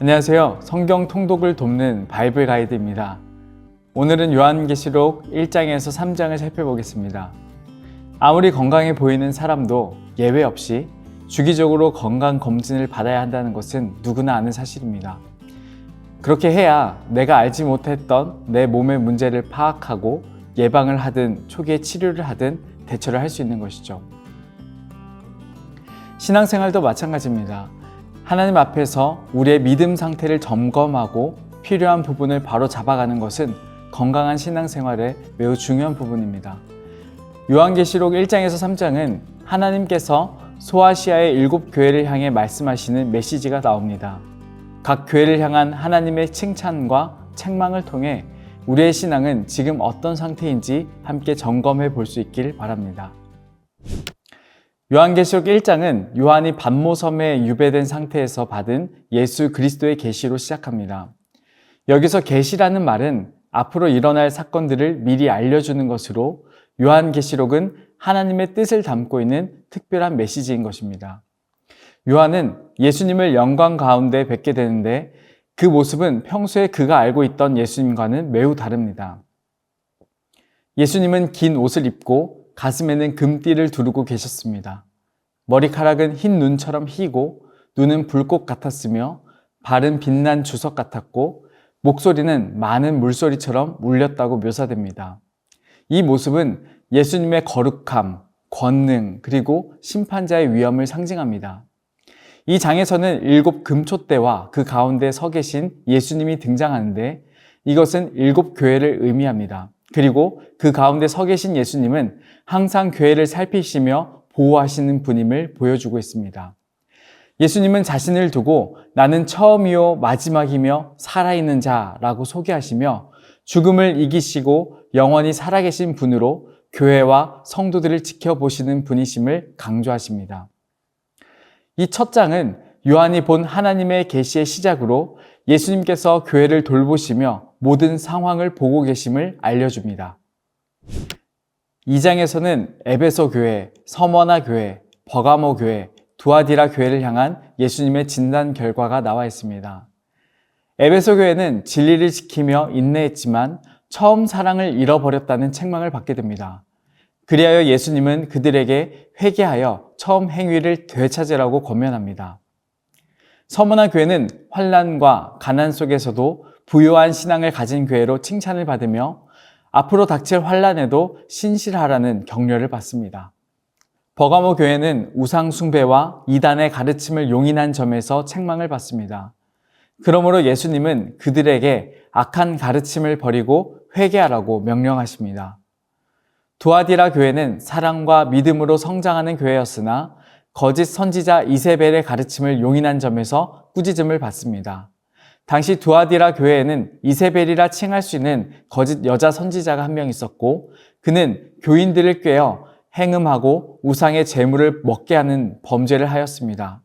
안녕하세요. 성경 통독을 돕는 바이블 가이드입니다. 오늘은 요한계시록 1장에서 3장을 살펴보겠습니다. 아무리 건강해 보이는 사람도 예외 없이 주기적으로 건강검진을 받아야 한다는 것은 누구나 아는 사실입니다. 그렇게 해야 내가 알지 못했던 내 몸의 문제를 파악하고 예방을 하든 초기에 치료를 하든 대처를 할 수 있는 것이죠. 신앙생활도 마찬가지입니다. 하나님 앞에서 우리의 믿음 상태를 점검하고 필요한 부분을 바로 잡아가는 것은 건강한 신앙생활의 매우 중요한 부분입니다. 요한계시록 1장에서 3장은 하나님께서 소아시아의 7교회를 향해 말씀하시는 메시지가 나옵니다. 각 교회를 향한 하나님의 칭찬과 책망을 통해 우리의 신앙은 지금 어떤 상태인지 함께 점검해 볼 수 있길 바랍니다. 요한계시록 1장은 요한이 pat모섬에 유배된 상태에서 받은 예수 그리스도의 계시로 시작합니다. 여기서 계시라는 말은 앞으로 일어날 사건들을 미리 알려주는 것으로 요한계시록은 하나님의 뜻을 담고 있는 특별한 메시지인 것입니다. 요한은 예수님을 영광 가운데 뵙게 되는데 그 모습은 평소에 그가 알고 있던 예수님과는 매우 다릅니다. 예수님은 긴 옷을 입고 가슴에는 금띠를 두르고 계셨습니다. 머리카락은 흰 눈처럼 희고 눈은 불꽃 같았으며 발은 빛난 주석 같았고 목소리는 많은 물소리처럼 울렸다고 묘사됩니다. 이 모습은 예수님의 거룩함, 권능, 그리고 심판자의 위엄을 상징합니다. 이 장에서는 7 금촛대와 그 가운데 서 계신 예수님이 등장하는데 이것은 7 교회를 의미합니다. 그리고 그 가운데 서 계신 예수님은 항상 교회를 살피시며 보호하시는 분임을 보여주고 있습니다. 예수님은 자신을 두고 나는 처음이요 마지막이며 살아있는 자라고 소개하시며 죽음을 이기시고 영원히 살아계신 분으로 교회와 성도들을 지켜보시는 분이심을 강조하십니다. 이 첫 장은 요한이 본 하나님의 계시의 시작으로 예수님께서 교회를 돌보시며 모든 상황을 보고 계심을 알려줍니다. 2장에서는 에베소 교회, 서머나 교회, 버가모 교회, 두아디라 교회를 향한 예수님의 진단 결과가 나와 있습니다. 에베소 교회는 진리를 지키며 인내했지만 처음 사랑을 잃어버렸다는 책망을 받게 됩니다. 그리하여 예수님은 그들에게 회개하여 처음 행위를 되찾으라고 권면합니다. 서머나 교회는 환난과 가난 속에서도 부유한 신앙을 가진 교회로 칭찬을 받으며 앞으로 닥칠 환난에도 신실하라는 격려를 받습니다. 버가모 교회는 우상 숭배와 이단의 가르침을 용인한 점에서 책망을 받습니다. 그러므로 예수님은 그들에게 악한 가르침을 버리고 회개하라고 명령하십니다. 두아디라 교회는 사랑과 믿음으로 성장하는 교회였으나 거짓 선지자 이세벨의 가르침을 용인한 점에서 꾸짖음을 받습니다. 당시 두아디라 교회에는 이세벨이라 칭할 수 있는 거짓 여자 선지자가 한 명 있었고 그는 교인들을 꾀어 행음하고 우상의 제물을 먹게 하는 범죄를 하였습니다.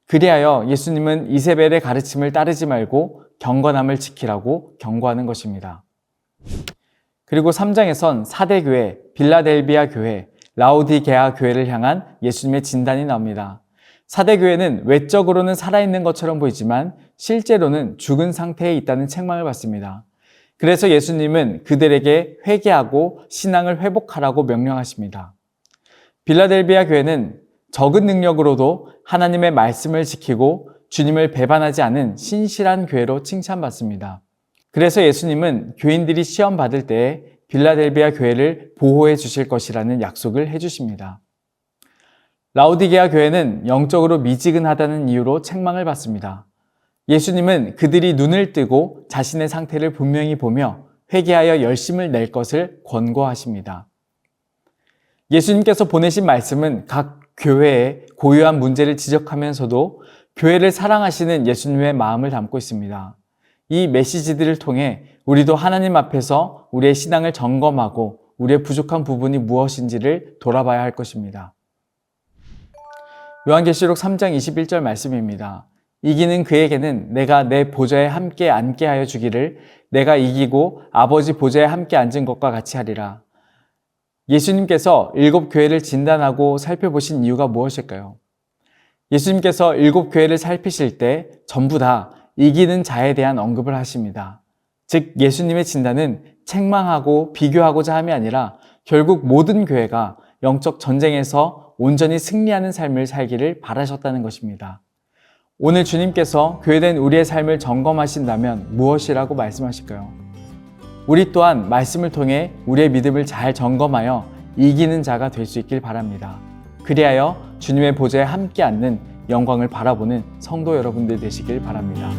그리하여 예수님은 이세벨의 가르침을 따르지 말고 경건함을 지키라고 경고하는 것입니다. 그리고 3장에선 사대교회, 빌라델비아 교회, 라오디게아 교회를 향한 예수님의 진단이 나옵니다. 사대교회는 외적으로는 살아있는 것처럼 보이지만 실제로는 죽은 상태에 있다는 책망을 받습니다. 그래서 예수님은 그들에게 회개하고 신앙을 회복하라고 명령하십니다. 빌라델비아 교회는 적은 능력으로도 하나님의 말씀을 지키고 주님을 배반하지 않은 신실한 교회로 칭찬받습니다. 그래서 예수님은 교인들이 시험 받을 때에 빌라델비아 교회를 보호해 주실 것이라는 약속을 해주십니다. 라오디게아 교회는 영적으로 미지근하다는 이유로 책망을 받습니다. 예수님은 그들이 눈을 뜨고 자신의 상태를 분명히 보며 회개하여 열심을 낼 것을 권고하십니다. 예수님께서 보내신 말씀은 각 교회의 고유한 문제를 지적하면서도 교회를 사랑하시는 예수님의 마음을 담고 있습니다. 이 메시지들을 통해 우리도 하나님 앞에서 우리의 신앙을 점검하고 우리의 부족한 부분이 무엇인지를 돌아봐야 할 것입니다. 요한계시록 3장 21절 말씀입니다. 이기는 그에게는 내가 내 보좌에 함께 앉게 하여 주기를 내가 이기고 아버지 보좌에 함께 앉은 것과 같이 하리라. 예수님께서 7 교회를 진단하고 살펴보신 이유가 무엇일까요? 예수님께서 7 교회를 살피실 때 전부 다 이기는 자에 대한 언급을 하십니다. 즉 예수님의 진단은 책망하고 비교하고자 함이 아니라 결국 모든 교회가 영적 전쟁에서 온전히 승리하는 삶을 살기를 바라셨다는 것입니다. 오늘 주님께서 교회된 우리의 삶을 점검하신다면 무엇이라고 말씀하실까요? 우리 또한 말씀을 통해 우리의 믿음을 잘 점검하여 이기는 자가 될 수 있길 바랍니다. 그리하여 주님의 보좌에 함께 앉는 영광을 바라보는 성도 여러분들 되시길 바랍니다.